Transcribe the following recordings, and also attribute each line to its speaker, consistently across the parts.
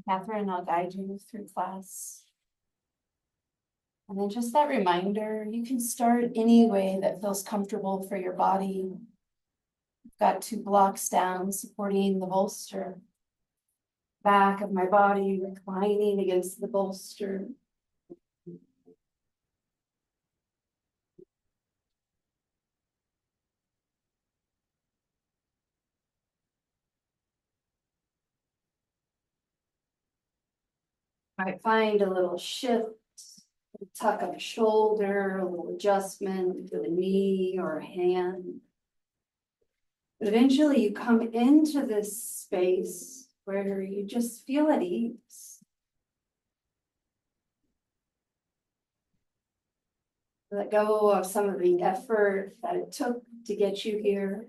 Speaker 1: Catherine, I'll guide you through class. And then just that reminder, you can start any way that feels comfortable for your body. I've got 2 blocks down supporting the bolster. Back of my body reclining against the bolster. I find a little shift, a tuck of a shoulder, a little adjustment to the knee or a hand. But eventually you come into this space where you just feel at ease. Let go of some of the effort that it took to get you here.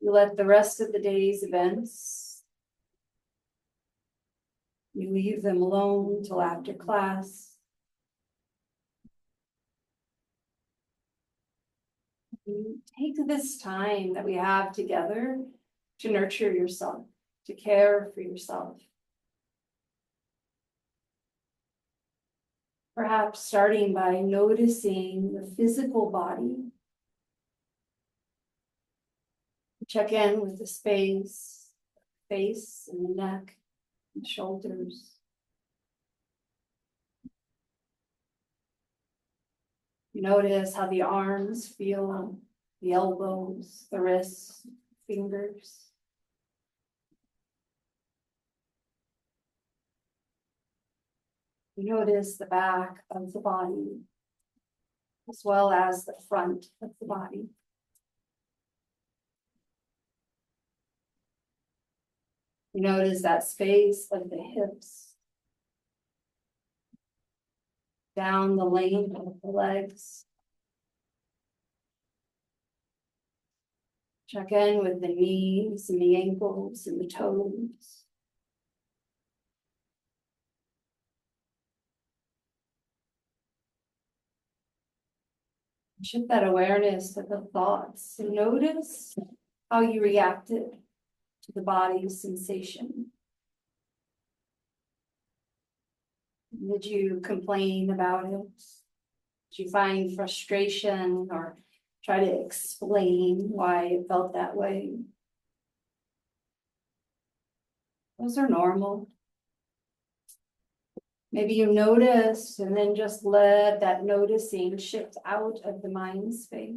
Speaker 1: You let the rest of the day's events, you leave them alone till after class. You take this time that we have together to nurture yourself, to care for yourself. Perhaps starting by noticing the physical body. Check in with the space, face and the neck, and shoulders. You notice how the arms feel, the elbows, the wrists, fingers. You notice the back of the body, as well as the front of the body. You notice that space of the hips, down the length of the legs. Check in with the knees and the ankles and the toes. Shift that awareness to the thoughts and notice how you reacted to the body's sensation. Did you complain about it? Did you find frustration or try to explain why it felt that way? Those are normal. Maybe you noticed and then just let that noticing shift out of the mind space.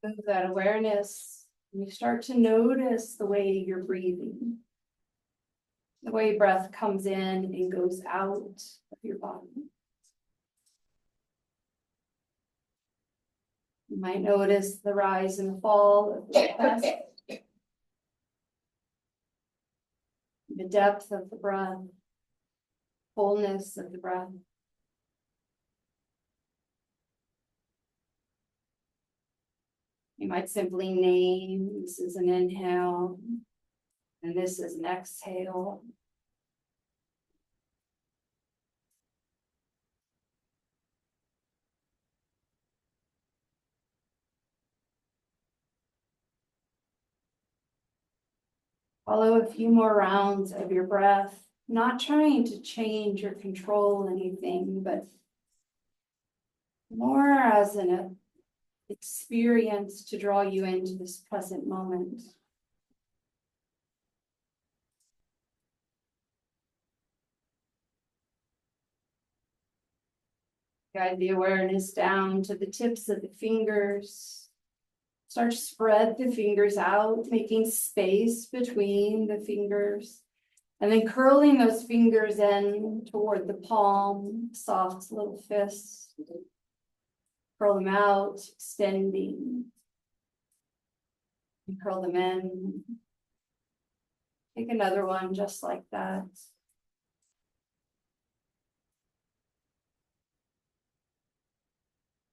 Speaker 1: Move that awareness, and you start to notice the way you're breathing, the way breath comes in and goes out of your body. You might notice the rise and fall of the chest, the depth of the breath, fullness of the breath. You might simply name, this is an inhale, and this is an exhale. Follow a few more rounds of your breath, not trying to change or control anything, but more as an experience to draw you into this present moment. Guide the awareness down to the tips of the fingers. Start to spread the fingers out, making space between the fingers. And then curling those fingers in toward the palm, soft little fist. Curl them out, extending. And curl them in. Take another one just like that.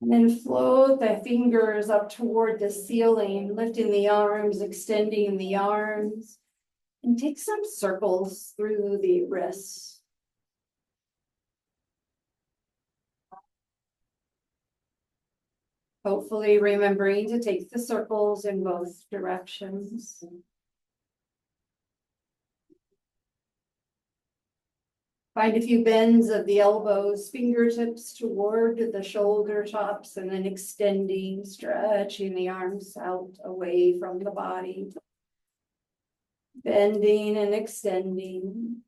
Speaker 1: And then float the fingers up toward the ceiling, lifting the arms, extending the arms, and take some circles through the wrists. Hopefully remembering to take the circles in both directions. Find a few bends of the elbows, fingertips toward the shoulder tops, and then extending, stretching the arms out away from the body. Bending and extending.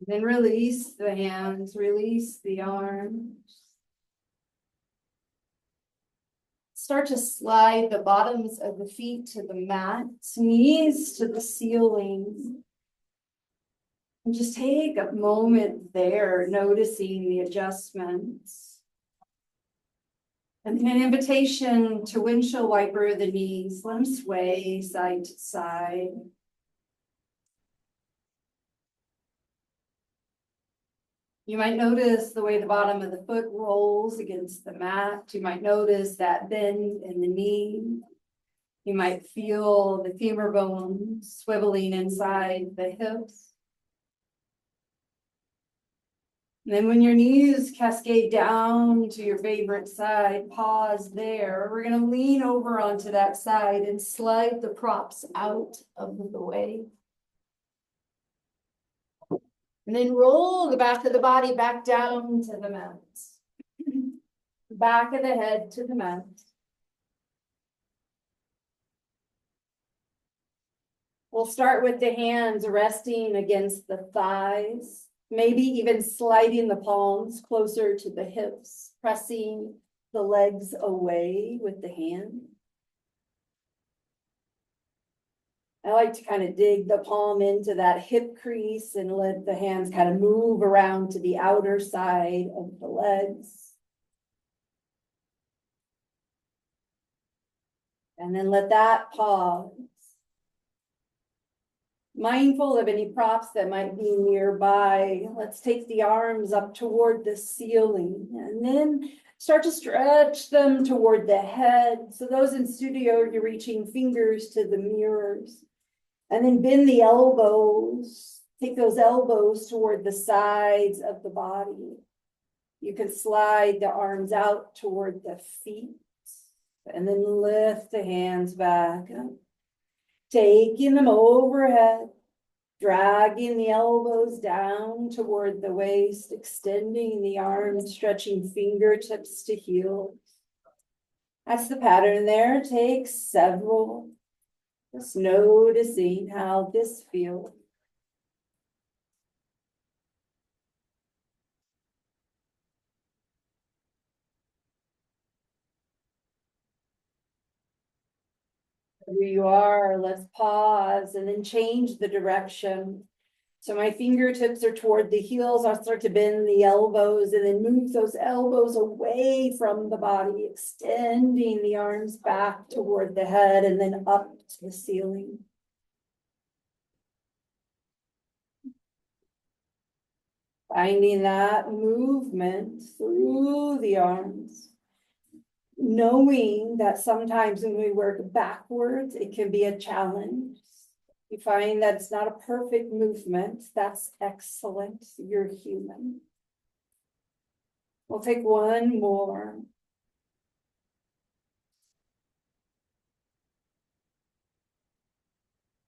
Speaker 1: Then release the hands, release the arms. Start to slide the bottoms of the feet to the mat, knees to the ceiling. And just take a moment there, noticing the adjustments. And then an invitation to windshield wiper the knees, let them sway side to side. You might notice the way the bottom of the foot rolls against the mat. You might notice that bend in the knee. You might feel the femur bone swiveling inside the hips. And then when your knees cascade down to your favorite side, pause there. We're going to lean over onto that side and slide the props out of the way. And then roll the back of the body back down to the mat. Back of the head to the mat. We'll start with the hands resting against the thighs, maybe even sliding the palms closer to the hips, pressing the legs away with the hand. I like to kind of dig the palm into that hip crease and let the hands kind of move around to the outer side of the legs. And then let that pause. Mindful of any props that might be nearby. Let's take the arms up toward the ceiling and then start to stretch them toward the head. So those in studio, you're reaching fingers to the mirrors. And then bend the elbows. Take those elbows toward the sides of the body. You can slide the arms out toward the feet. And then lift the hands back up. Taking them overhead. Dragging the elbows down toward the waist. Extending the arms, stretching fingertips to heels. That's the pattern there. Take several. Just noticing how this feels. Where you are, let's pause and then change the direction. So my fingertips are toward the heels. I'll start to bend the elbows and then move those elbows away from the body, extending the arms back toward the head and then up to the ceiling. Finding that movement through the arms. Knowing that sometimes when we work backwards, it can be a challenge. You find that it's not a perfect movement. That's excellent. You're human. We'll take one more.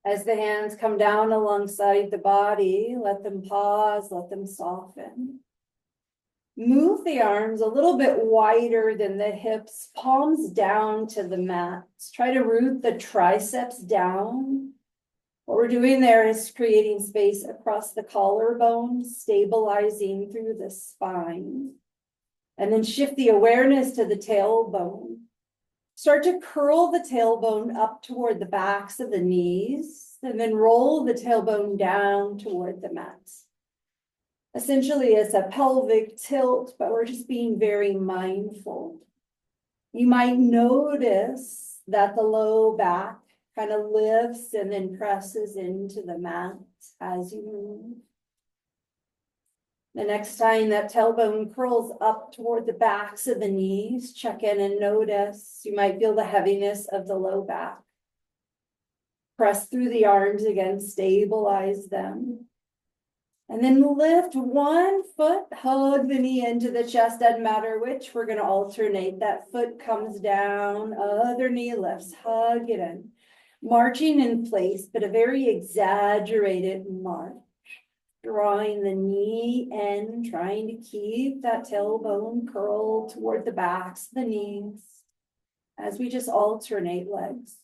Speaker 1: As the hands come down alongside the body, let them pause, let them soften. Move the arms a little bit wider than the hips, palms down to the mat. Try to root the triceps down. What we're doing there is creating space across the collarbone, stabilizing through the spine. And then shift the awareness to the tailbone. Start to curl the tailbone up toward the backs of the knees, and then roll the tailbone down toward the mat. Essentially, it's a pelvic tilt, but we're just being very mindful. You might notice that the low back kind of lifts and then presses into the mat as you move. The next time that tailbone curls up toward the backs of the knees, check in and notice. You might feel the heaviness of the low back. Press through the arms again, stabilize them. And then lift one foot, hug the knee into the chest, doesn't matter which, we're gonna alternate. That foot comes down, other knee lifts, hug it in. Marching in place, but a very exaggerated march. Drawing the knee in, trying to keep that tailbone curled toward the backs of the knees as we just alternate legs.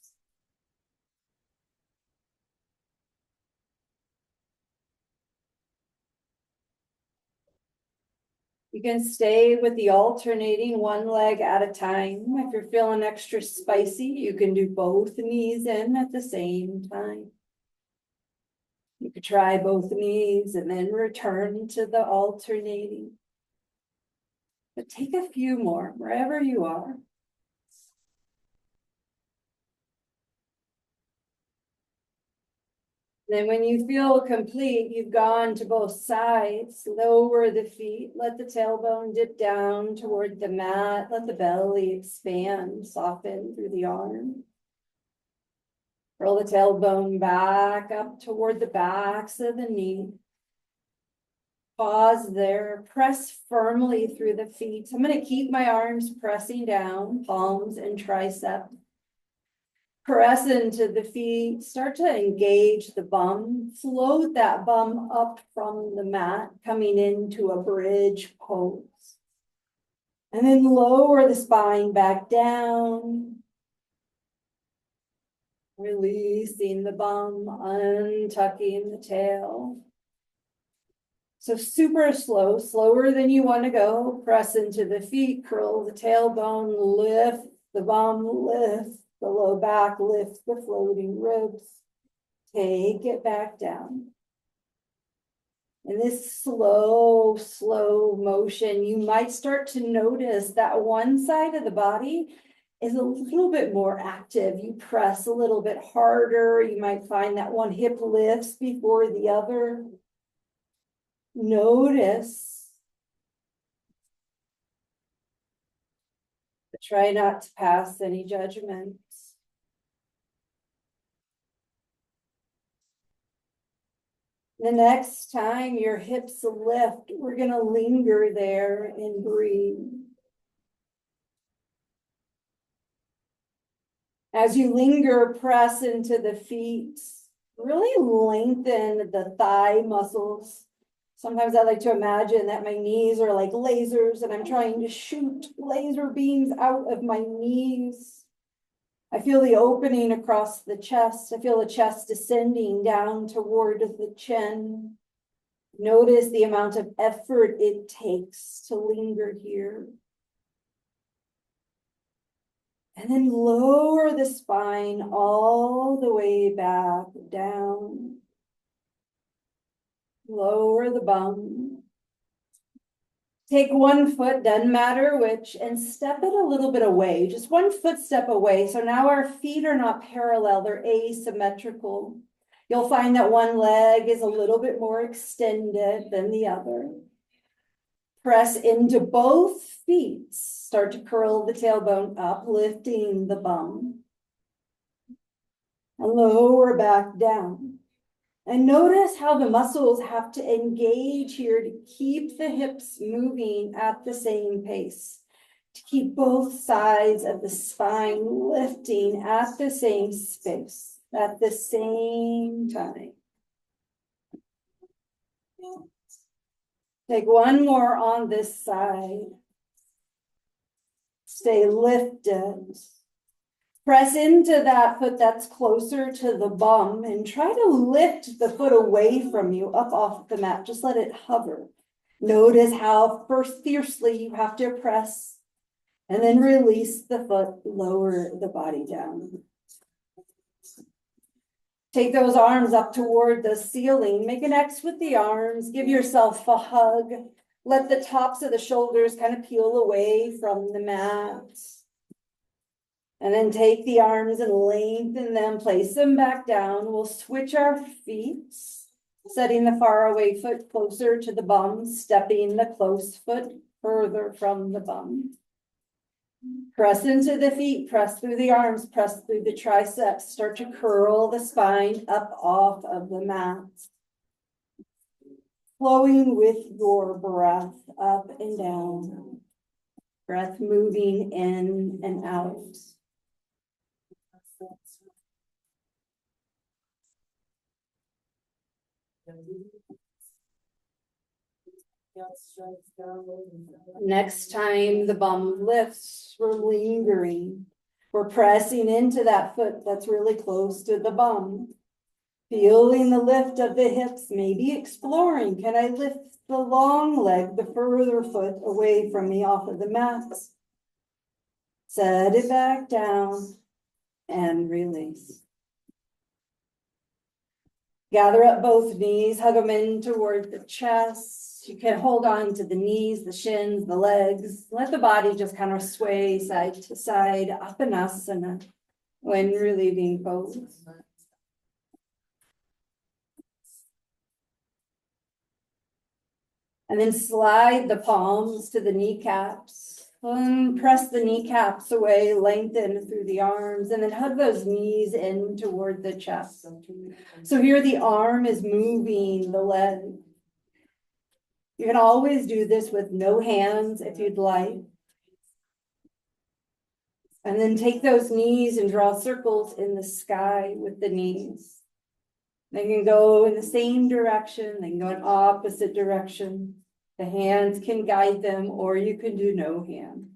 Speaker 1: You can stay with the alternating one leg at a time. If you're feeling extra spicy, you can do both knees in at the same time. You could try both knees and then return to the alternating. But take a few more wherever you are. Then when you feel complete, you've gone to both sides, lower the feet, let the tailbone dip down toward the mat, let the belly expand, soften through the arm. Roll the tailbone back up toward the backs of the knee. Pause there, press firmly through the feet. I'm going to keep my arms pressing down, palms and tricep. Press into the feet, start to engage the bum, float that bum up from the mat, coming into a bridge pose. And then lower the spine back down, releasing the bum, untucking the tail. So super slow, slower than you want to go. Press into the feet, curl the tailbone, lift the bum, lift the low back, lift the floating ribs, take it back down. In this slow, slow motion, you might start to notice that one side of the body is a little bit more active. You press a little bit harder. You might find that one hip lifts before the other. Notice. But try not to pass any judgments. The next time your hips lift, we're going to linger there and breathe. As you linger, press into the feet. Really lengthen the thigh muscles. Sometimes I like to imagine that my knees are like lasers and I'm trying to shoot laser beams out of my knees. I feel the opening across the chest. I feel the chest descending down toward the chin. Notice the amount of effort it takes to linger here. And then lower the spine all the way back down. Lower the bum. Take one foot, doesn't matter which, and step it a little bit away, just one footstep away. So now our feet are not parallel, they're asymmetrical. You'll find that one leg is a little bit more extended than the other. Press into both feet. Start to curl the tailbone up, lifting the bum. And lower back down. And notice how the muscles have to engage here to keep the hips moving at the same pace, to keep both sides of the spine lifting at the same space, at the same time. Take one more on this side. Stay lifted. Press into that foot that's closer to the bum and try to lift the foot away from you up off the mat. Just let it hover. Notice how first fiercely you have to press and then release the foot, lower the body down. Take those arms up toward the ceiling. Make an X with the arms. Give yourself a hug. Let the tops of the shoulders kind of peel away from the mat. And then take the arms and lengthen them, place them back down. We'll switch our feet, setting the far away foot closer to the bum, stepping the close foot further from the bum. Press into the feet, press through the arms, press through the triceps. Start to curl the spine up off of the mat. Flowing with your breath up and down. Breath moving in and out. Next time the bum lifts, we're lingering. We're pressing into that foot that's really close to the bum. Feeling the lift of the hips, maybe exploring, can I lift the long leg, the further foot away from me off of the mat? Set it back down and release. Gather up both knees, hug them in toward the chest. You can hold on to the knees, the shins, the legs. Let the body just kind of sway side to side, up and asana when relieving pose. And then slide the palms to the kneecaps. And press the kneecaps away, lengthen through the arms, and then hug those knees in toward the chest. So here the arm is moving the leg. You can always do this with no hands if you'd like. And then take those knees and draw circles in the sky with the knees. They can go in the same direction, they can go in opposite direction. The hands can guide them, or you can do no hand.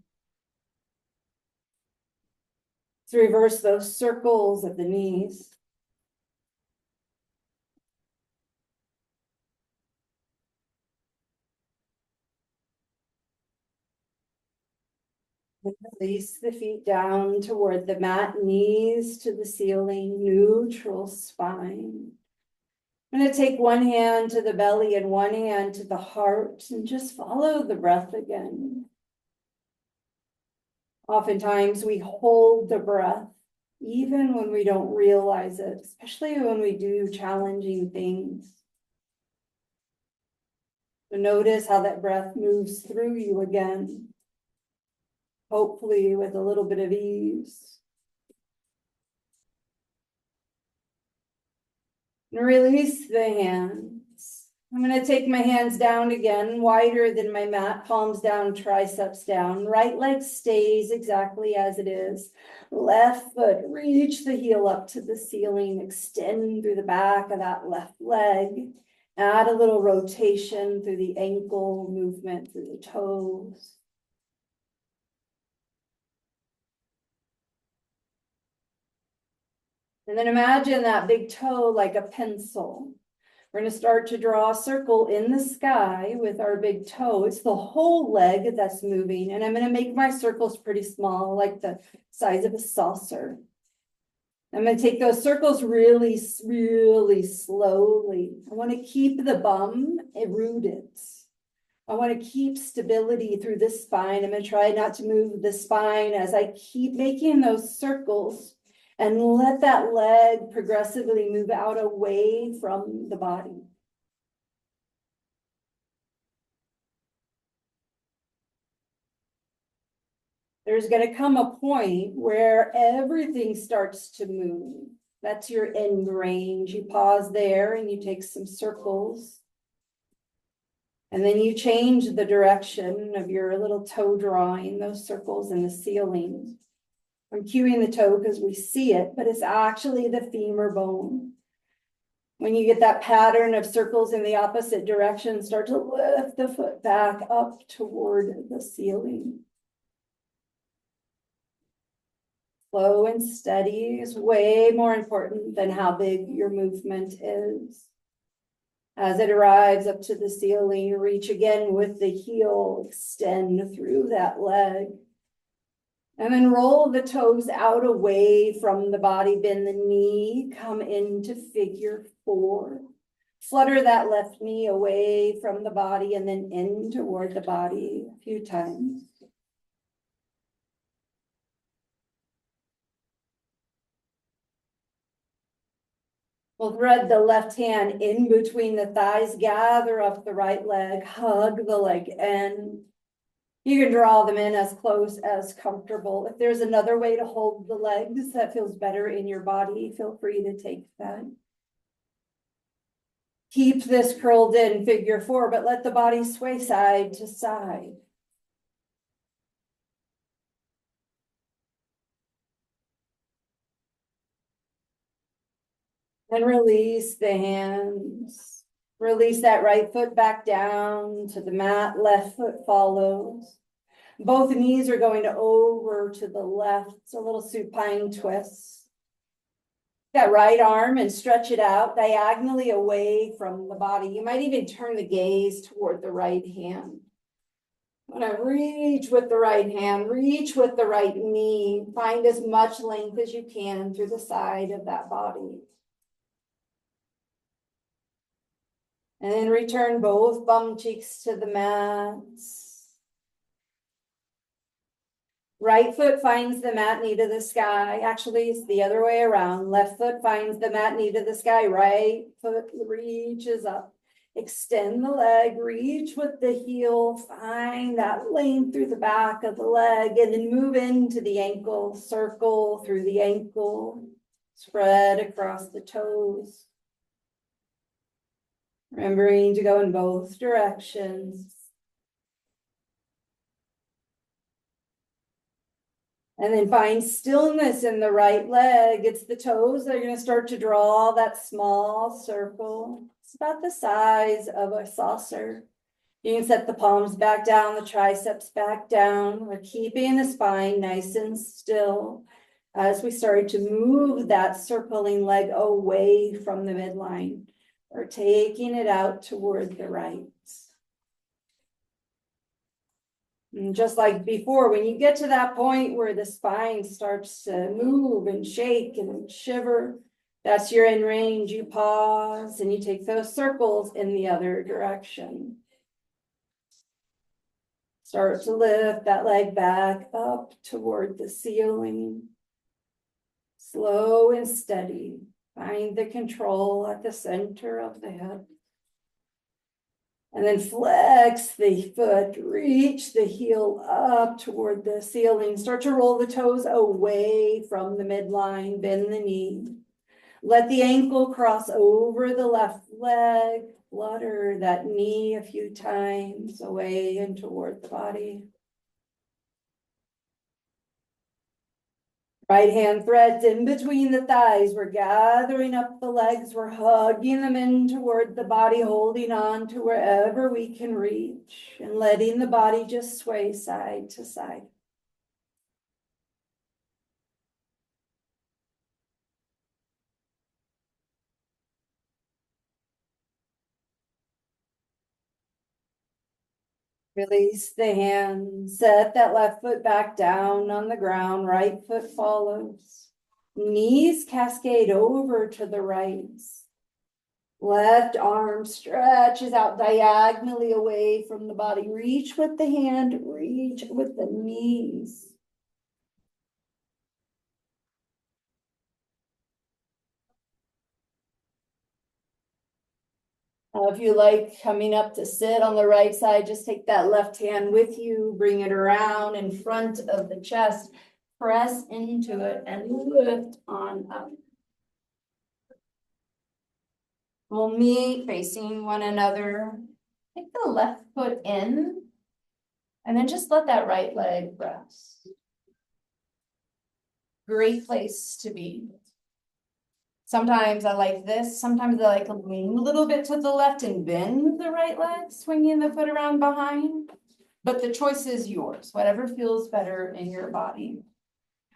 Speaker 1: So reverse those circles of the knees. Release the feet down toward the mat, knees to the ceiling, neutral spine. I'm going to take one hand to the belly and one hand to the heart and just follow the breath again. Oftentimes we hold the breath even when we don't realize it, especially when we do challenging things. So notice how that breath moves through you again, hopefully with a little bit of ease. And release the hands. I'm going to take my hands down again, wider than my mat, palms down, triceps down. Right leg stays exactly as it is. Left foot, reach the heel up to the ceiling, extend through the back of that left leg. Add a little rotation through the ankle, movement through the toes. And then imagine that big toe like a pencil. We're going to start to draw a circle in the sky with our big toe. It's the whole leg that's moving. And I'm going to make my circles pretty small, like the size of a saucer. I'm going to take those circles really, really slowly. I want to keep the bum rooted. I want to keep stability through the spine. I'm going to try not to move the spine as I keep making those circles. And let that leg progressively move out away from the body. There's going to come a point where everything starts to move. That's your end range. You pause there and you take some circles. And then you change the direction of your little toe drawing, those circles in the ceiling. I'm cueing the toe because we see it, but it's actually the femur bone. When you get that pattern of circles in the opposite direction, start to lift the foot back up toward the ceiling. Slow and steady is way more important than how big your movement is. As it arrives up to the ceiling, reach again with the heel, extend through that leg. And then roll the toes out away from the body, bend the knee, come into figure 4. Flutter that left knee away from the body and then in toward the body a few times. We'll thread the left hand in between the thighs, gather up the right leg, hug the leg end. You can draw them in as close as comfortable. If there's another way to hold the legs that feels better in your body, feel free to take that. Keep this curled in figure four, but let the body sway side to side. And release the hands. Release that right foot back down to the mat, left foot follows. Both knees are going to over to the left. It's a little supine twist. That right arm and stretch it out diagonally away from the body. You might even turn the gaze toward the right hand. I'm gonna reach with the right hand, reach with the right knee. Find as much length as you can through the side of that body. And then return both bum cheeks to the mat. Right foot finds the mat, knee to the sky. Actually, it's the other way around. Left foot finds the mat, knee to the sky. Right foot reaches up. Extend the leg, reach with the heel, find that length through the back of the leg, and then move into the ankle, circle through the ankle, spread across the toes. Remembering to go in both directions. And then find stillness in the right leg. It's the toes that are going to start to draw that small circle. It's about the size of a saucer. You can set the palms back down, the triceps back down. We're keeping the spine nice and still as we start to move that circling leg away from the midline. Or taking it out toward the right. And just like before, when you get to that point where the spine starts to move and shake and shiver, that's your in range. You pause and you take those circles in the other direction. Start to lift that leg back up toward the ceiling. Slow and steady. Find the control at the center of the head. And then flex the foot, reach the heel up toward the ceiling. Start to roll the toes away from the midline, bend the knee. Let the ankle cross over the left leg, flutter that knee a few times away and toward the body. Right hand threads in between the thighs. We're gathering up the legs. We're hugging them in toward the body, holding on to wherever we can reach and letting the body just sway side to side. Release the hands. Set that left foot back down on the ground. Right foot follows. Knees cascade over to the right. Left arm stretches out diagonally away from the body. Reach with the hand, reach with the knees. If you like coming up to sit on the right side, just take that left hand with you, bring it around in front of the chest, press into it and lift on up. We'll meet facing one another. Take the left foot in and then just let that right leg rest. Great place to be. Sometimes I like this. Sometimes I like to lean a little bit to the left and bend the right leg, swinging the foot around behind. But the choice is yours, whatever feels better in your body.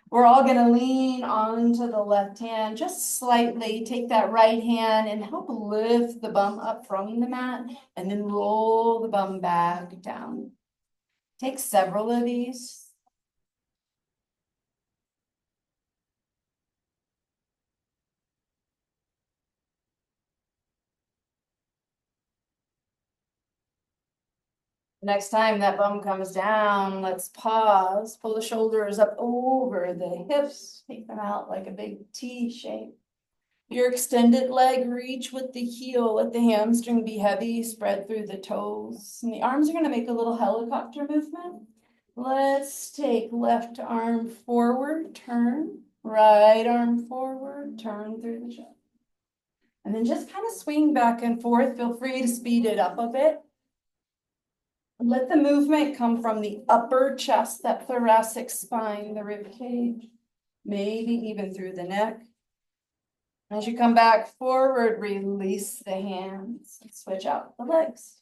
Speaker 1: We're all going to lean onto the left hand, just slightly. Take that right hand and help lift the bum up from the mat and then roll the bum back down. Take several of these. Next time that bum comes down, let's pause, pull the shoulders up over the hips, take them out like a big T shape. Your extended leg, reach with the heel, let the hamstring be heavy, spread through the toes. And the arms are gonna make a little helicopter movement. Let's take left arm forward, turn, right arm forward, turn through the chest. And then just kind of swing back and forth. Feel free to speed it up a bit. Let the movement come from the upper chest, that thoracic spine, the rib cage, maybe even through the neck. As you come back forward, release the hands and switch out the legs.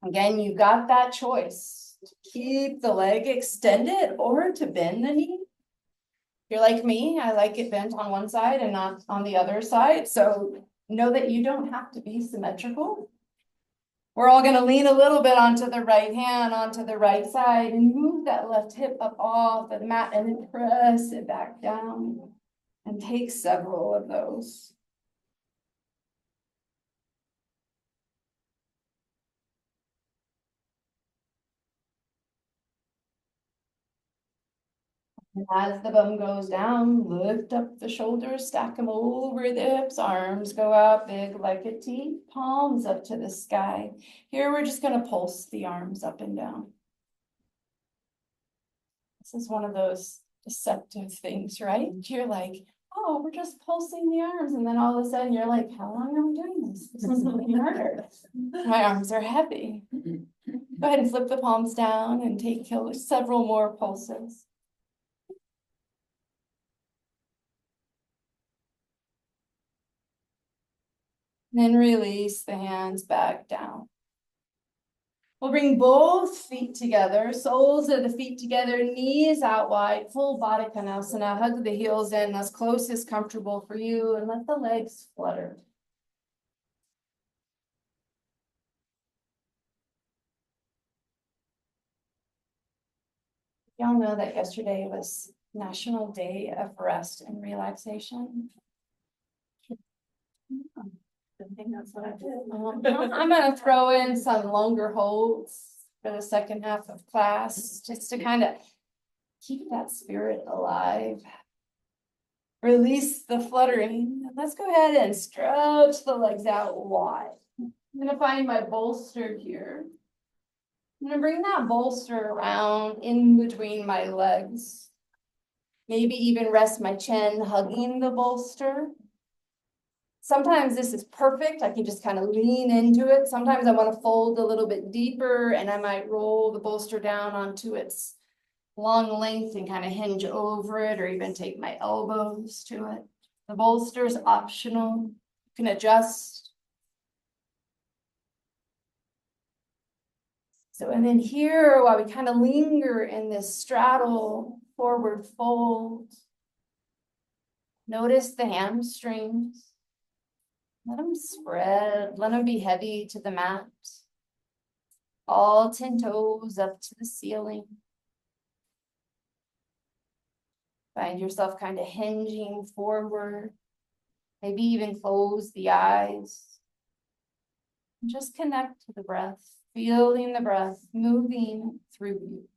Speaker 1: Again, you got that choice to keep the leg extended or to bend the knee. If you're like me, I like it bent on one side and not on the other side. So know that you don't have to be symmetrical. We're all going to lean a little bit onto the right hand, onto the right side, and move that left hip up off the mat and then press it back down. And take several of those. And as the bum goes down, lift up the shoulders, stack them over the hips, arms go out big like a T, palms up to the sky. Here we're just going to pulse the arms up and down. This is one of those deceptive things, right? You're like, oh, we're just pulsing the arms. And then all of a sudden you're like, how long are we doing this? This is really harder. My arms are heavy. Go ahead and flip the palms down and take several more pulses. Then release the hands back down. We'll bring both feet together, soles of the feet together, knees out wide, full Baddha Konasana. Hug the heels in as close as comfortable for you and let the legs flutter. Y'all know that yesterday was National Day of Rest and Relaxation. I think that's what I did. I'm going to throw in some longer holds for the second half of class, just to kind of keep that spirit alive. Release the fluttering. Let's go ahead and stretch the legs out wide. I'm going to find my bolster here. I'm going to bring that bolster around in between my legs. Maybe even rest my chin, hugging the bolster. Sometimes this is perfect. I can just kind of lean into it. Sometimes I want to fold a little bit deeper and I might roll the bolster down onto its long length and kind of hinge over it, or even take my elbows to it. The bolster is optional. You can adjust. So, and then here, while we kind of linger in this straddle forward fold, notice the hamstrings. Let them spread, let them be heavy to the mat. All 10 toes up to the ceiling. Find yourself kind of hinging forward. Maybe even close the eyes. Just connect to the breath, feeling the breath moving through you.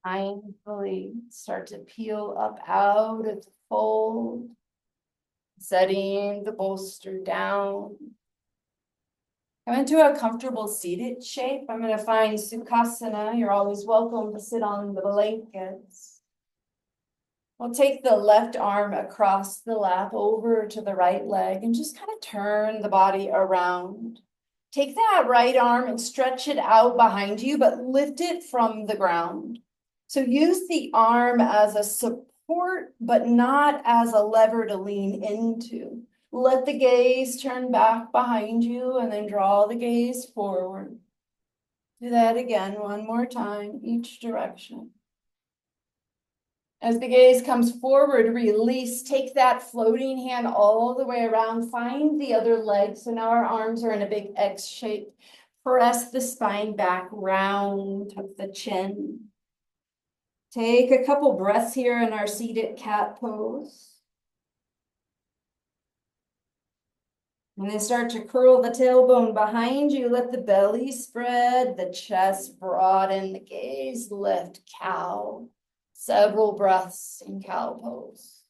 Speaker 1: Mindfully start to peel up out of the fold, setting the bolster down. Come into a comfortable seated shape. I'm going to find Sukhasana. You're always welcome to sit on the blankets. We'll take the left arm across the lap over to the right leg and just kind of turn the body around. Take that right arm and stretch it out behind you, but lift it from the ground. So use the arm as a support, but not as a lever to lean into. Let the gaze turn back behind you and then draw the gaze forward. Do that again one more time, each direction. As the gaze comes forward, release, take that floating hand all the way around, find the other leg. So now our arms are in a big X shape. Press the spine back, round, tuck the chin. Take a couple breaths here in our seated cat pose. And then start to curl the tailbone behind you. Let the belly spread, the chest broaden, the gaze lift, cow. Several breaths in cow pose.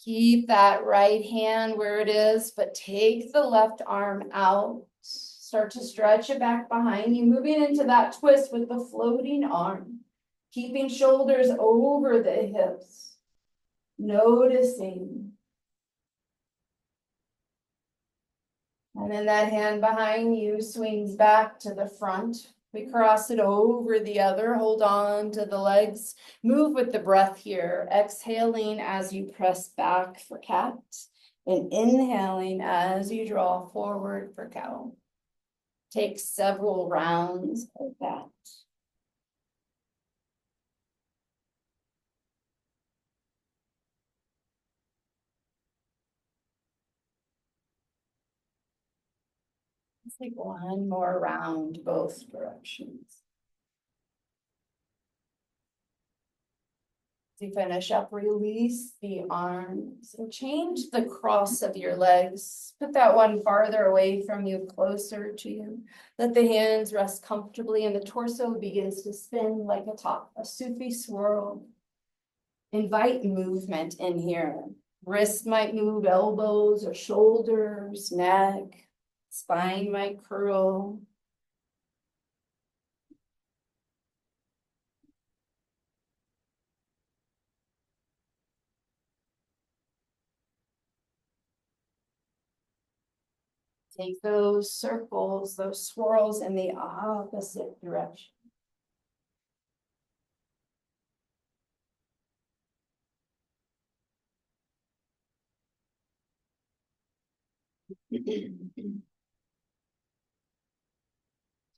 Speaker 1: Keep that right hand where it is, but take the left arm out. Start to stretch it back behind you, moving into that twist with the floating arm. Keeping shoulders over the hips. Noticing. And then that hand behind you swings back to the front. We cross it over the other, hold on to the legs. Move with the breath here, exhaling as you press back for cat, and inhaling as you draw forward for cow. Take several rounds of that. Let's take one more round, both directions. As you finish up, release the arms and change the cross of your legs. Put that one farther away from you, closer to you. Let the hands rest comfortably and the torso begins to spin like a top, a Sufi swirl. Invite movement in here. Wrist might move, elbows or shoulders, neck, spine might curl. Take those circles, those swirls in the opposite direction.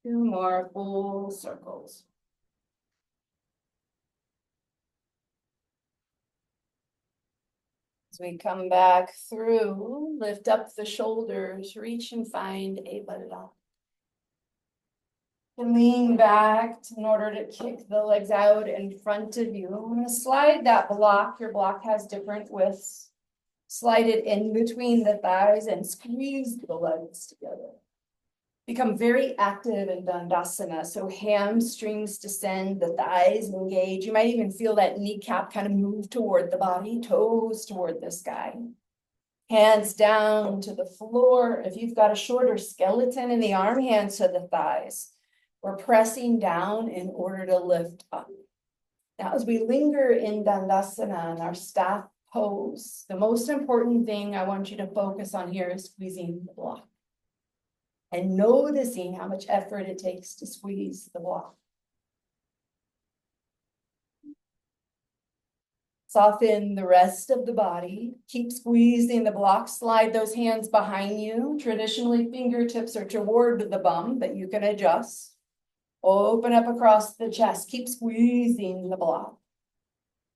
Speaker 1: Two more full circles. As we come back through, lift up the shoulders, reach and find a Baddha. And lean back in order to kick the legs out in front of you. I'm going to slide that block. Your block has different widths. Slide it in between the thighs and squeeze the legs together. Become very active in Dandasana. So hamstrings descend, the thighs engage. You might even feel that kneecap kind of move toward the body, toes toward the sky. Hands down to the floor. If you've got a shorter skeleton in the arm, hands to the thighs. We're pressing down in order to lift up. Now, as we linger in Dandasana and our staff pose, the most important thing I want you to focus on here is squeezing the block. And noticing how much effort it takes to squeeze the block. Soften the rest of the body. Keep squeezing the block. Slide those hands behind you. Traditionally, fingertips are toward the bum, but you can adjust. Open up across the chest. Keep squeezing the block.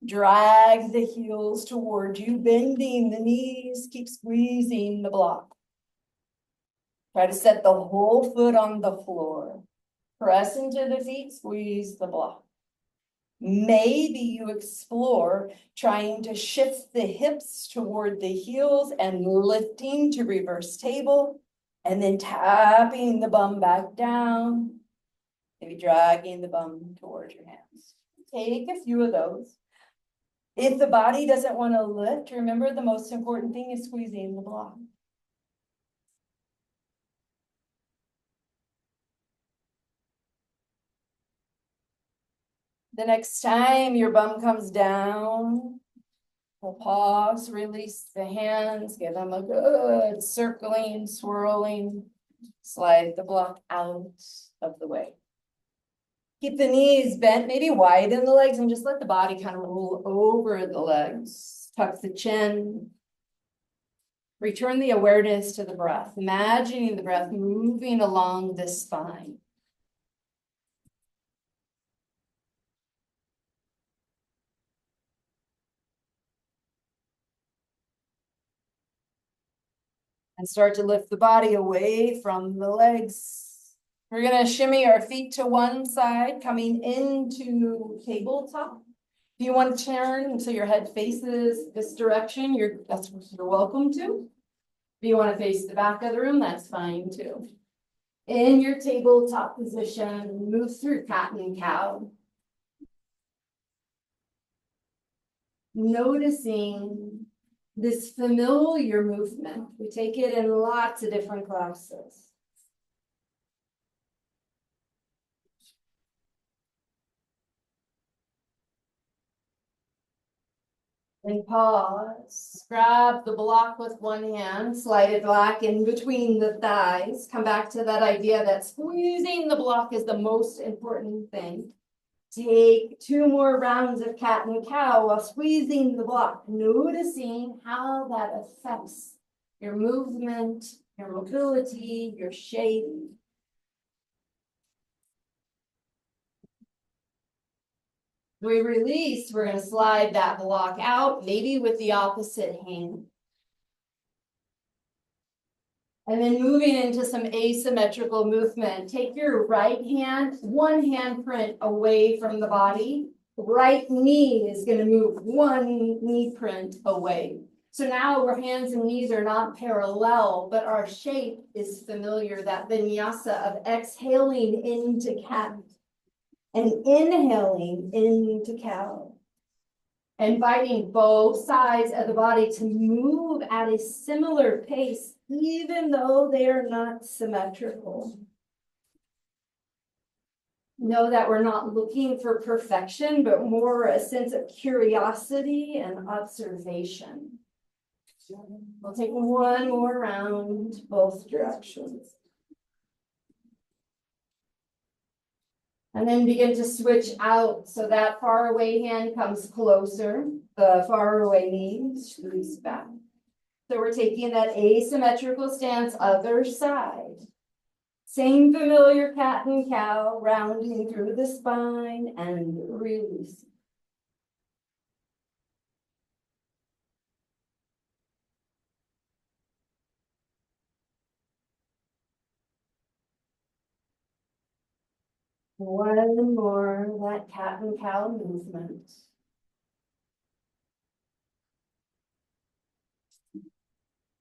Speaker 1: Drag the heels toward you, bending the knees. Keep squeezing the block. Try to set the whole foot on the floor. Press into the feet, squeeze the block. Maybe you explore trying to shift the hips toward the heels and lifting to reverse table, and then tapping the bum back down, maybe dragging the bum towards your hands. Take a few of those. If the body doesn't want to lift, remember the most important thing is squeezing the block. The next time your bum comes down, we'll pause, release the hands, give them a good circling, swirling, slide the block out of the way. Keep the knees bent, maybe widen the legs, and just let the body kind of roll over the legs. Tuck the chin. Return the awareness to the breath, imagining the breath moving along the spine. And start to lift the body away from the legs. We're gonna shimmy our feet to one side, coming into tabletop. If you want to turn until your head faces this direction, you're welcome to. If you want to face the back of the room, that's fine too. In your tabletop position, move through cat and cow. Noticing this familiar movement. We take it in lots of different classes. And pause. Grab the block with one hand, slide it back in between the thighs. Come back to that idea that squeezing the block is the most important thing. Take 2 more rounds of cat and cow while squeezing the block, noticing how that affects your movement, your mobility, your shape. We release, we're going to slide that block out, maybe with the opposite hand. And then moving into some asymmetrical movement. Take your right hand, one handprint away from the body. Right knee is going to move one knee print away. So now our hands and knees are not parallel, but our shape is familiar, that vinyasa of exhaling into cat and inhaling into cow. Inviting both sides of the body to move at a similar pace, even though they are not symmetrical. Know that we're not looking for perfection, but more a sense of curiosity and observation. We'll take one more round, both directions. And then begin to switch out. So that far away hand comes closer. The far away knee scoots back. So we're taking that asymmetrical stance, other side. Same familiar cat and cow, rounding through the spine and releasing. One more, that cat and cow movement.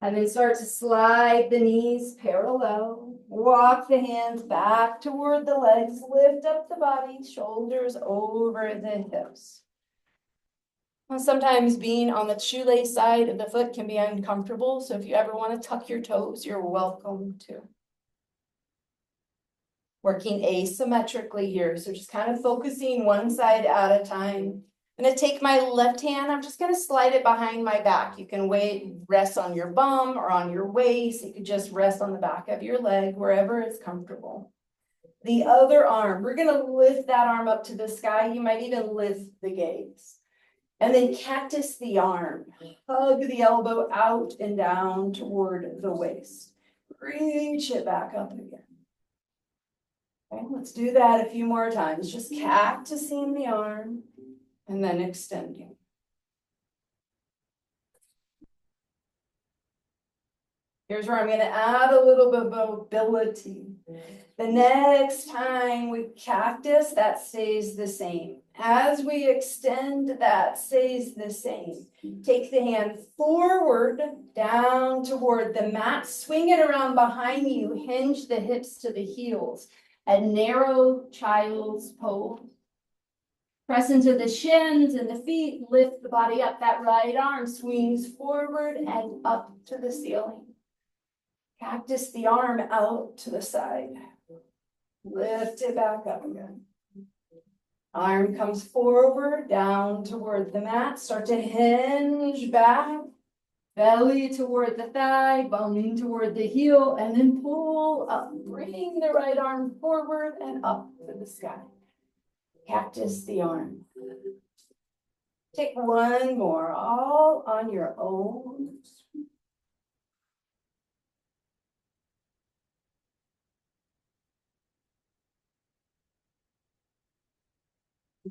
Speaker 1: And then start to slide the knees parallel. Walk the hands back toward the legs. Lift up the body, shoulders over the hips. Well, sometimes being on the shoelace side of the foot can be uncomfortable. So if you ever want to tuck your toes, you're welcome to. Working asymmetrically here. So just kind of focusing one side at a time. I'm going to take my left hand. I'm just going to slide it behind my back. You can rest on your bum or on your waist. You can just rest on the back of your leg, wherever it's comfortable. The other arm, we're going to lift that arm up to the sky. You might even lift the gaze. And then cactus the arm. Hug the elbow out and down toward the waist. Reach it back up again. Okay, let's do that a few more times. Just cactusing the arm and then extending. Here's where I'm going to add a little bit of mobility. The next time we cactus, that stays the same. As we extend, that stays the same. Take the hand forward, down toward the mat. Swing it around behind you. Hinge the hips to the heels. A narrow child's pose. Press into the shins and the feet. Lift the body up. That right arm swings forward and up to the ceiling. Cactus the arm out to the side. Lift it back up again. Arm comes forward, down toward the mat. Start to hinge back. Belly toward the thigh, bum toward the heel, and then pull up. Bring the right arm forward and up to the sky. Cactus the arm. Take one more, all on your own.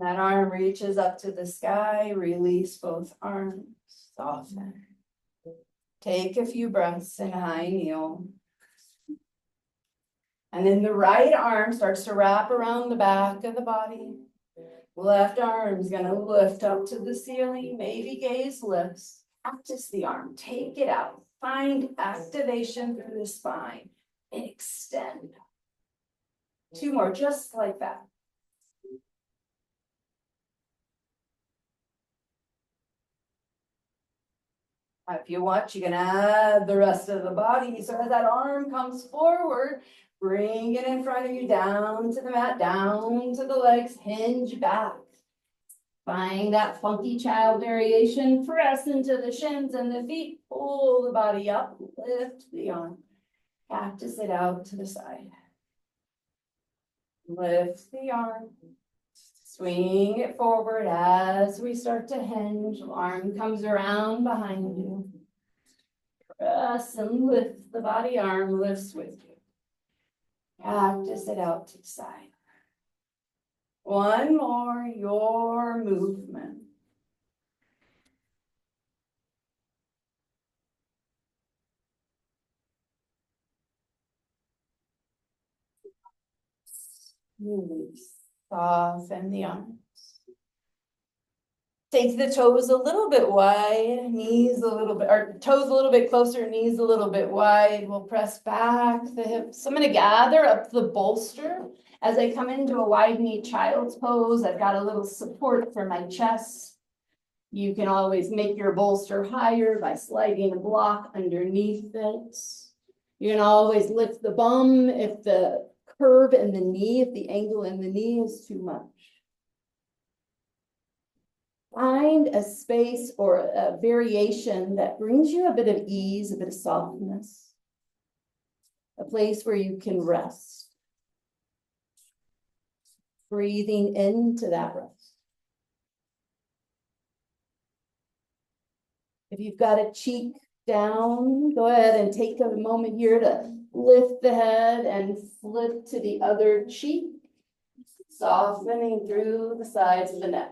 Speaker 1: That arm reaches up to the sky. Release both arms. Soften. Take a few breaths in high kneel. And then the right arm starts to wrap around the back of the body. Left arm is going to lift up to the ceiling. Maybe gaze lifts. Practice the arm. Take it out. Find activation through the spine. Extend. 2 more, just like that. If you want, you can add the rest of the body. So as that arm comes forward, bring it in front of you, down to the mat, down to the legs, hinge back. Find that funky child variation, press into the shins and the feet, pull the body up, lift the arm. Practice it out to the side. Lift the arm. Swing it forward as we start to hinge. Arm comes around behind you. Press and lift the body. Arm lifts with you. Practice it out to the side. One more, your movement. Release. Soften the arms. Take the toes a little bit wide, knees a little bit, or toes a little bit closer, knees a little bit wide. We'll press back the hips. I'm going to gather up the bolster as I come into a wide knee child's pose. I've got a little support for my chest. You can always make your bolster higher by sliding a block underneath it. You can always lift the bum if the curve in the knee, if the angle in the knee is too much. Find a space or a variation that brings you a bit of ease, a bit of softness, a place where you can rest. Breathing into that rest. If you've got a cheek down, go ahead and take a moment here to lift the head and flip to the other cheek, softening through the sides of the neck.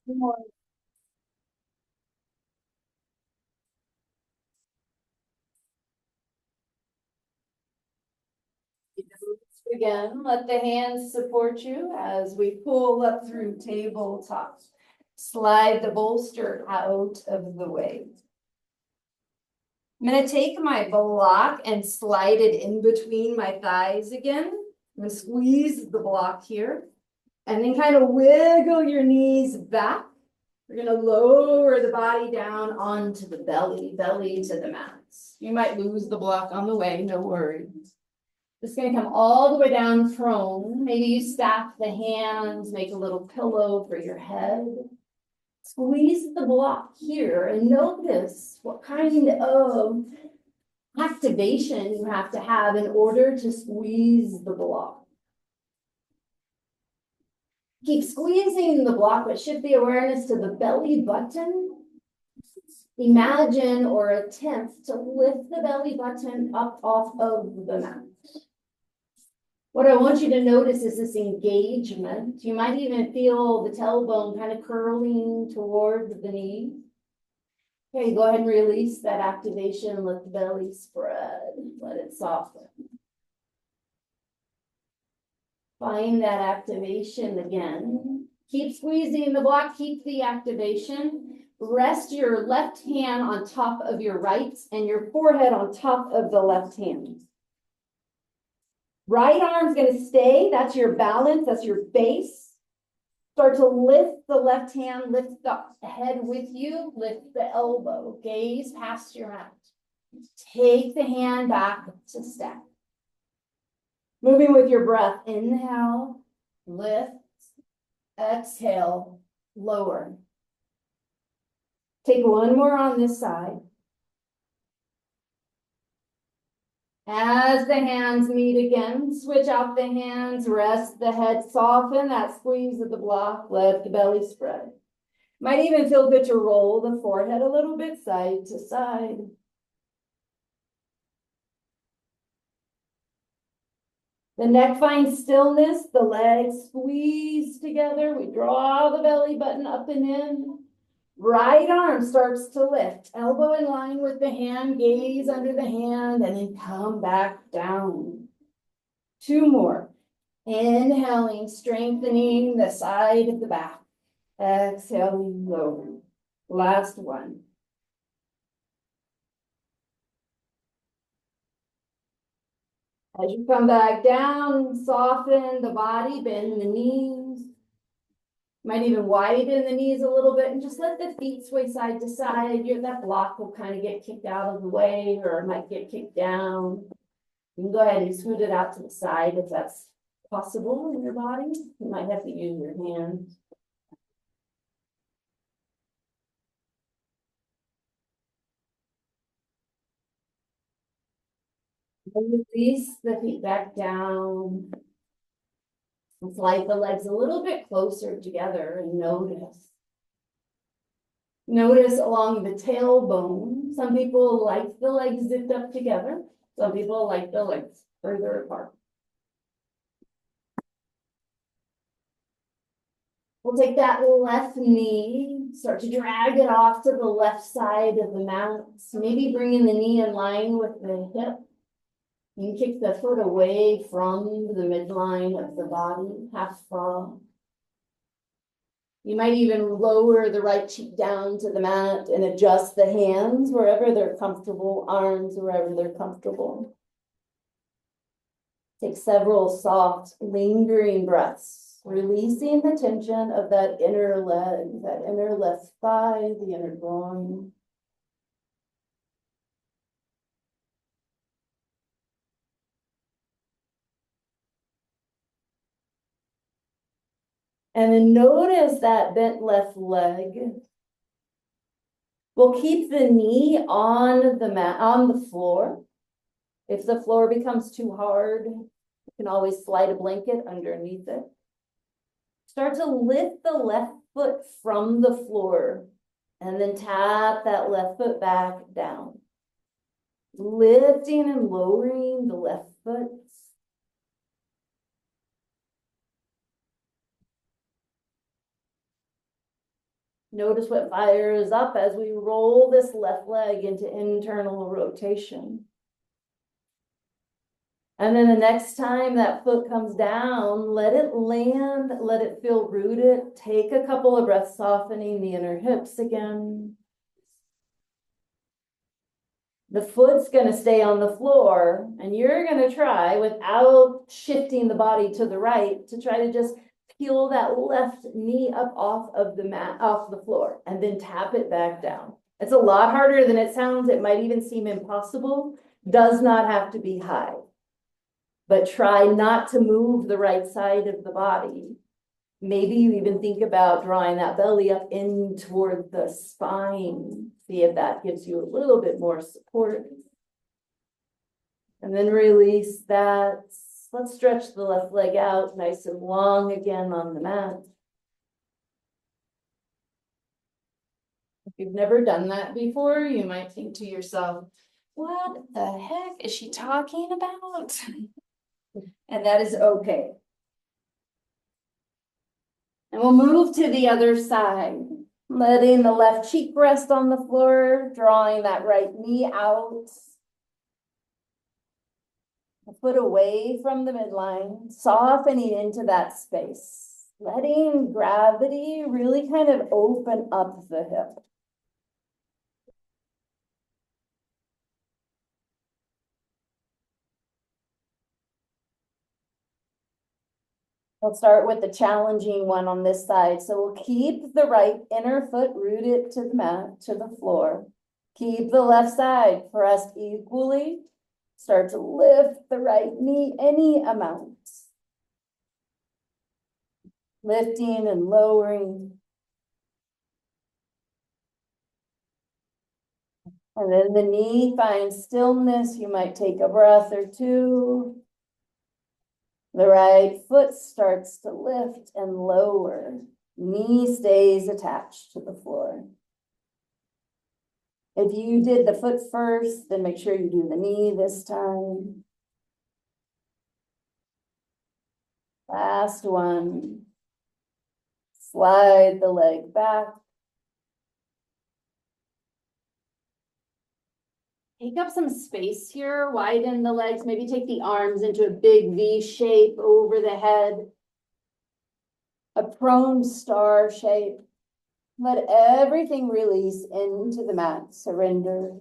Speaker 1: More. Again, let the hands support you as we pull up through tabletop. Slide the bolster out of the way. I'm going to take my block and slide it in between my thighs again. I'm going to squeeze the block here and then kind of wiggle your knees back. We're going to lower the body down onto the belly to the mats. You might lose the block on the way, no worries. It's going to come all the way down prone. Maybe you stack the hands, make a little pillow for your head. Squeeze the block here and notice what kind of activation you have to have in order to squeeze the block. Keep squeezing the block, but shift the awareness to the belly button. Imagine or attempt to lift the belly button up off of the mat. What I want you to notice is this engagement. You might even feel the tailbone kind of curling toward the knee. Okay, go ahead and release that activation. Let the belly spread. Let it soften. Find that activation again. Keep squeezing the block. Keep the activation. Rest your left hand on top of your right and your forehead on top of the left hand. Right arm's going to stay. That's your balance. That's your base. Start to lift the left hand. Lift the head with you. Lift the elbow. Gaze past your mat. Take the hand back to stack. Moving with your breath. Inhale. Lift. Exhale. Lower. Take one more on this side. As the hands meet again, switch out the hands, rest the head, soften that squeeze of the block, let the belly spread. Might even feel good to roll the forehead a little bit side to side. The neck finds stillness, the legs squeeze together. We draw the belly button up and in. Right arm starts to lift, elbow in line with the hand, gaze under the hand, and then come back down. 2 more. Inhaling, strengthening the side of the back. Exhaling, lower. Last one. As you come back down, soften the body, bend the knees. Might even widen the knees a little bit and just let the feet sway side to side. That block will kind of get kicked out of the way, or it might get kicked down. You can go ahead and scoot it out to the side if that's possible in your body. You might have to use your hands. Release the feet back down. Slide the legs a little bit closer together and notice. Notice along the tailbone. Some people like the legs zipped up together. Some people like the legs further apart. We'll take that left knee, start to drag it off to the left side of the mat. Maybe bringing the knee in line with the hip. You can kick the foot away from the midline of the body, half fall. You might even lower the right cheek down to the mat and adjust the hands wherever they're comfortable, arms wherever they're comfortable. Take several soft, lingering breaths, releasing the tension of that inner leg, that inner left thigh, the inner groin. And then notice that bent left leg. We'll keep the knee on the mat, on the floor. If the floor becomes too hard, you can always slide a blanket underneath it. Start to lift the left foot from the floor and then tap that left foot back down. Lifting and lowering the left foot. Notice what fires up as we roll this left leg into internal rotation. And then the next time that foot comes down, let it land, let it feel rooted. Take a couple of breaths, softening the inner hips again. The foot's going to stay on the floor, and you're going to try, without shifting the body to the right, to try to just peel that left knee up off of the mat, off the floor, and then tap it back down. It's a lot harder than it sounds. It might even seem impossible. Does not have to be high. But try not to move the right side of the body. Maybe you even think about drawing that belly up in toward the spine. See if that gives you a little bit more support. And then release that. Let's stretch the left leg out nice and long again on the mat. If you've never done that before, you might think to yourself, what the heck is she talking about? And that is okay. And we'll move to the other side, letting the left cheek rest on the floor, drawing that right knee out. A foot away from the midline, softening into that space, letting gravity really kind of open up the hip. We'll start with the challenging one on this side. So we'll keep the right inner foot rooted to the mat, to the floor. Keep the left side pressed equally. Start to lift the right knee any amount. Lifting and lowering. And then the knee finds stillness. You might take a breath or two. The right foot starts to lift and lower. Knee stays attached to the floor. If you did the foot first, then make sure you do the knee this time. Last one. Slide the leg back. Take up some space here, widen the legs, maybe take the arms into a big V shape over the head. A prone star shape. Let everything release into the mat, surrender.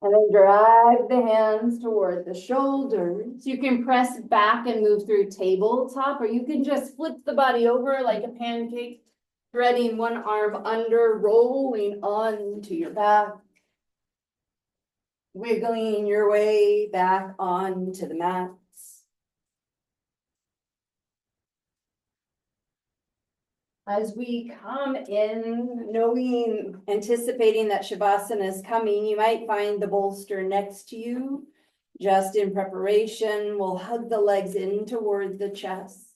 Speaker 1: And then drive the hands toward the shoulders. You can press back and move through tabletop, or you can just flip the body over like a pancake, threading one arm under, rolling onto your back. Wiggling your way back onto the mats. As we come in, knowing, anticipating that Shavasana is coming, you might find the bolster next to you. Just in preparation, we'll hug the legs in toward the chest.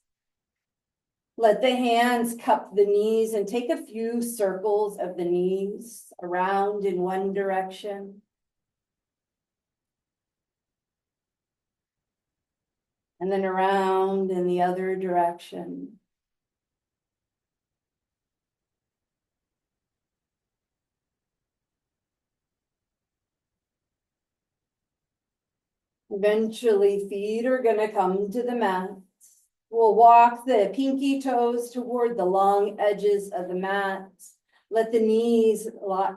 Speaker 1: Let the hands cup the knees and take a few circles of the knees around in one direction. And then around in the other direction. Eventually, feet are going to come to the mat. We'll walk the pinky toes toward the long edges of the mat. Let the knees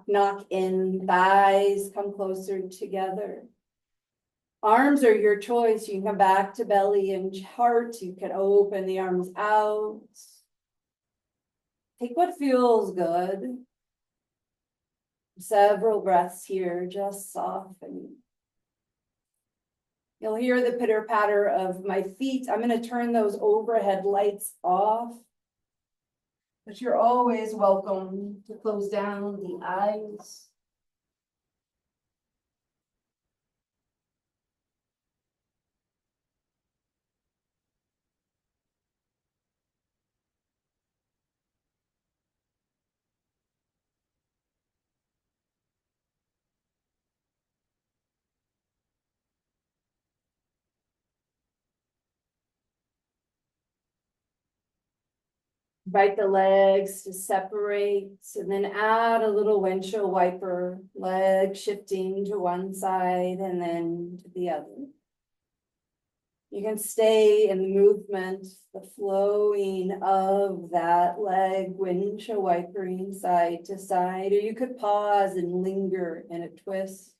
Speaker 1: knock in, thighs come closer together. Arms are your choice. You can come back to belly and heart. You can open the arms out. Take what feels good. Several breaths here, just softening. You'll hear the pitter patter of my feet. I'm going to turn those overhead lights off. But you're always welcome to close down the eyes. Invite the legs to separate and then add a little windshield wiper, leg shifting to one side and then to the other. You can stay in the movement, the flowing of that leg, windshield wipering side to side, or you could pause and linger in a twist.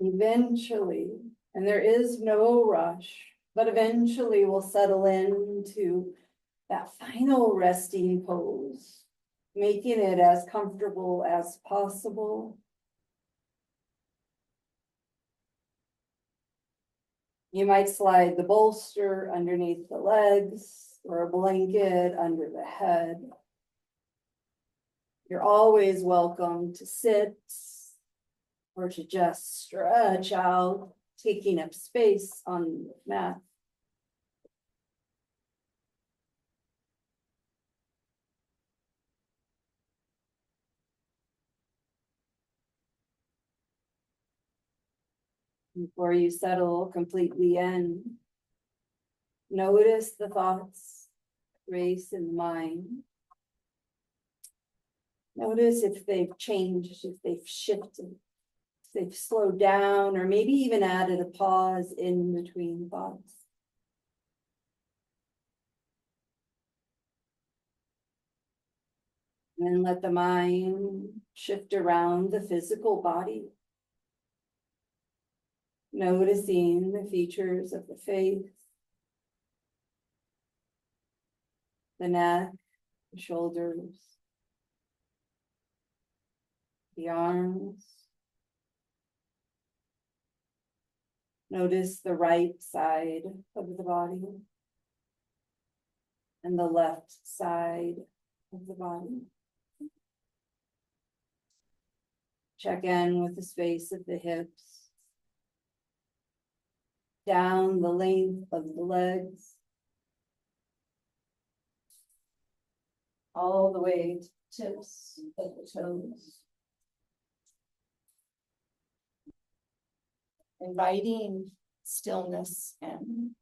Speaker 1: Eventually, and there is no rush, but eventually we'll settle into that final resting pose, making it as comfortable as possible. You might slide the bolster underneath the legs or a blanket under the head. You're always welcome to sit or to just stretch out, taking up space on the mat. Before you settle completely in, notice the thoughts race in the mind. Notice if they've changed, if they've shifted, if they've slowed down, or maybe even added a pause in between thoughts. And then let the mind shift around the physical body. Noticing the features of the face, the neck, the shoulders, the arms. Notice the right side of the body and the left side of the body. Check in with the space of the hips, down the length of the legs, all the way to tips of the toes. Inviting stillness in.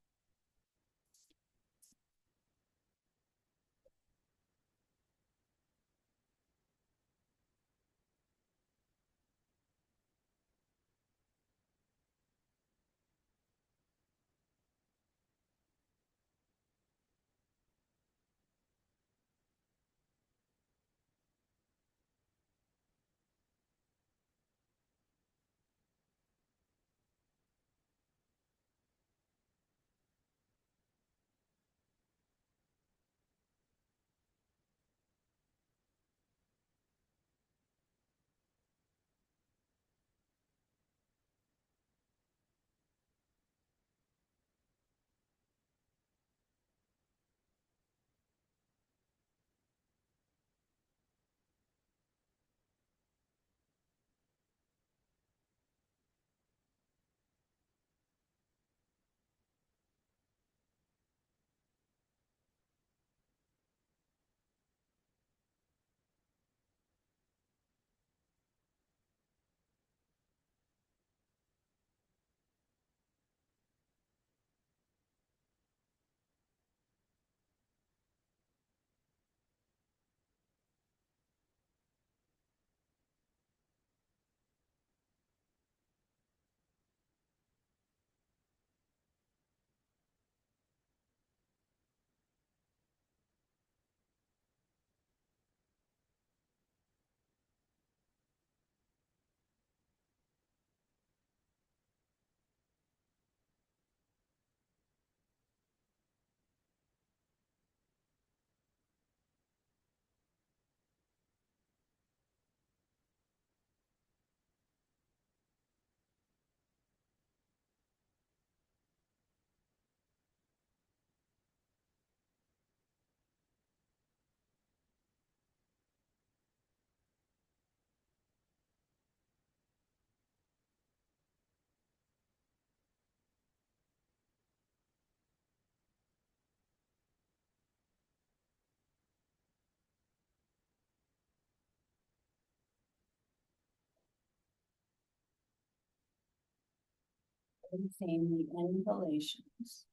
Speaker 1: Same the inhalations,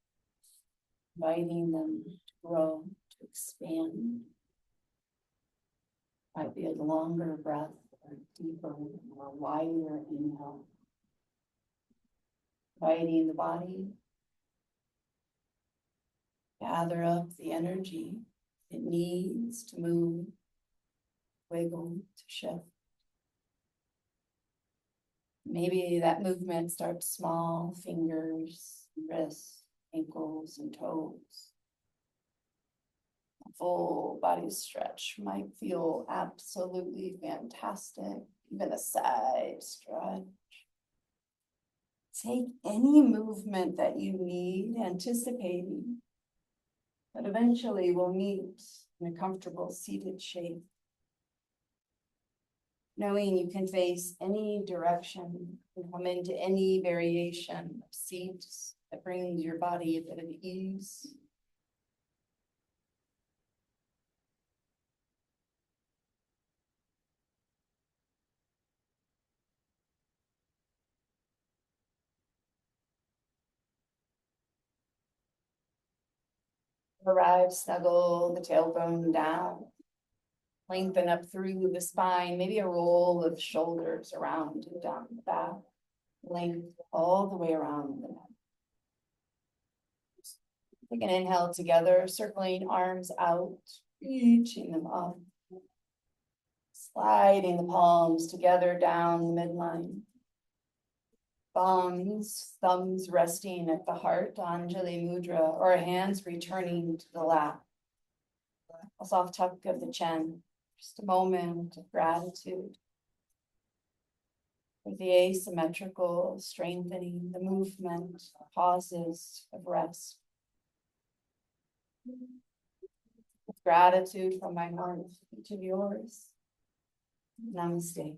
Speaker 1: inviting them to grow, to expand. Might be a longer breath or deeper or wider inhale. Inviting the body, gather up the energy it needs to move, wiggle, to shift. Maybe that movement starts small, fingers, wrists, ankles, and toes. A full body stretch might feel absolutely fantastic, even a side stretch. Take any movement that you need, anticipating that eventually we'll meet in a comfortable seated shape. Knowing you can face any direction and come into any variation of seats that brings your body a bit of ease. Arrive, snuggle the tailbone down. Lengthen up through the spine, maybe a roll of shoulders around and down the back. Length all the way around the neck. Take an inhale together, circling arms out, reaching them up. Sliding the palms together down the midline. Thumbs resting at the heart, Anjali Mudra, or hands returning to the lap. A soft tuck of the chin. Just a moment of gratitude for the asymmetrical strengthening, the movement, pauses of rest. With gratitude from my heart, each of yours. Namaste.